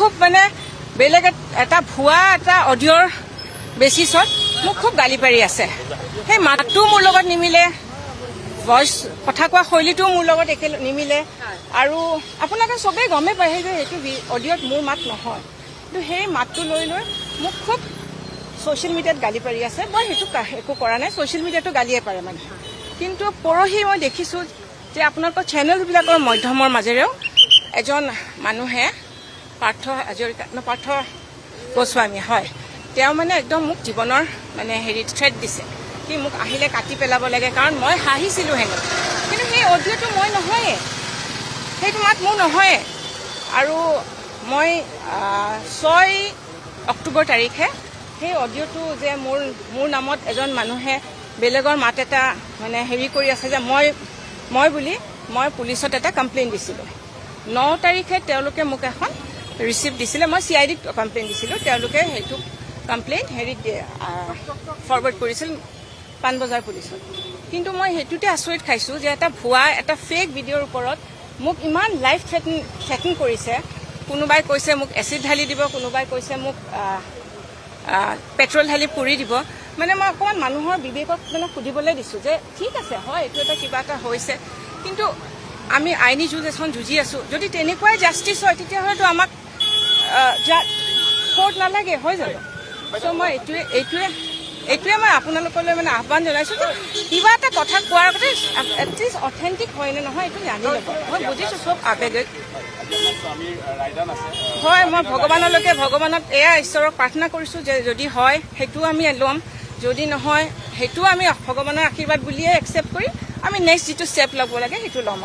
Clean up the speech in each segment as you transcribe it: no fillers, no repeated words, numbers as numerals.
খুব মানে বেলেগ এটা ভুৱা এটা অডিঅ'ৰ বেচিছত মোক খুব গালি পাৰি আছে। সেই মাতটো মোৰ লগত নিমিলে, ভইচ কথা কোৱা শৈলীটোও মোৰ লগত নিমিলে, আৰু আপোনালোকে চবেই গমেই পায় যে সেইটো অডিঅ'ত মোৰ মাত নহয়, কিন্তু সেই মাতটো লৈ মোক খুব ছ'চিয়েল মিডিয়াত গালি পাৰি আছে। মই সেইটো একো কৰা নাই, ছ'চিয়েল মিডিয়াতো গালিয়ে পাৰে মানে। কিন্তু পৰহি মই দেখিছোঁ যে আপোনালোকৰ চেনেলবিলাকৰ মাধ্যমৰ মাজেৰেও এজন মানুহে পাৰ্থ গোস্বামী, হয়, তেওঁ মানে একদম মোক জীৱনৰ মানে থ্ৰেট দিছে কি মোক আহিলে কাটি পেলাব লাগে, কাৰণ মই হাঁহিছিলোঁ হেনো। কিন্তু সেই অডিঅ'টো মই নহয়ে, সেইটো মাত মোৰ নহয়ে। আৰু মই 6 অক্টোবৰ তাৰিখে সেই অডিঅ'টো যে মোৰ নামত এজন মানুহে বেলেগৰ মাত এটা মানে কৰি আছে যে মই পুলিচত এটা কমপ্লেইন দিছিলোঁ। 9 তাৰিখে তেওঁলোকে মোক এখন ৰিচিপ্ট দিছিলে, মই CIDত কমপ্লেইন দিছিলোঁ, তেওঁলোকে সেইটো কমপ্লেইন ফৰৱাৰ্ড কৰিছিল পাণবজাৰ পুলিচত। কিন্তু মই সেইটোতে আচৰিত খাইছোঁ যে এটা ভুৱা এটা ফেক ভিডিঅ'ৰ ওপৰত মোক ইমান লাইফ থ্ৰেটেন কৰিছে। কোনোবাই কৈছে মোক এচিড ঢালি দিব, কোনোবাই কৈছে মোক পেট্ৰল ঢালি পুৰি দিব। মানে মই অকণমান মানুহৰ বিবেকক মানে সুধিবলৈ দিছোঁ যে ঠিক আছে, হয়, এইটো এটা কিবা এটা হৈছে, কিন্তু আমি আইনী যুঁজ এখন যুঁজি আছোঁ। যদি তেনেকুৱাই জাষ্টিচ হয় তেতিয়াহ'লেতো আমাক কোৰ্ট নালাগে, হয় জানো? চ' মই এইটোৱে মই আপোনালোকলৈ মানে আহ্বান জনাইছোঁ যে কিবা এটা কথা কোৱাৰ আগতে এটলিষ্ট অথেণ্টিক হয় নে নহয় এইটো জানি ল'ব। মই বুজিছোঁ চব আৱেগিক হয়, মই ভগৱানক এয়া ঈশ্বৰক প্ৰাৰ্থনা কৰিছোঁ যে যদি হয় সেইটোও আমি ল'ম, যদি নহয় সেইটোও আমি ভগৱানৰ আশীৰ্বাদ বুলিয়ে একচেপ্ট কৰি আমি নেক্সট যিটো ষ্টেপ ল'ব লাগে সেইটো ল'ম।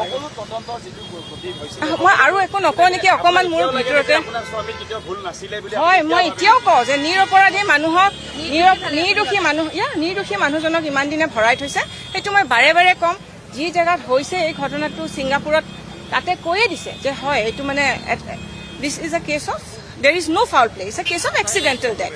মই আৰু একো নকওঁ নেকি, অকণমান মোৰ ভিতৰতে হয়, মই এতিয়াও কওঁ যে নিৰপৰাধী মানুহক নিৰ্দোষী মানুহজনক ইমান দিনে ভৰাই থৈছে। সেইটো মই বাৰে বাৰে ক'ম। যি জেগাত হৈছে এই ঘটনাটো ছিংগাপুৰত, তাতে কৈয়ে দিছে যে হয় এইটো মানে this is a case of there is no' foul play, it's a case of accidental death.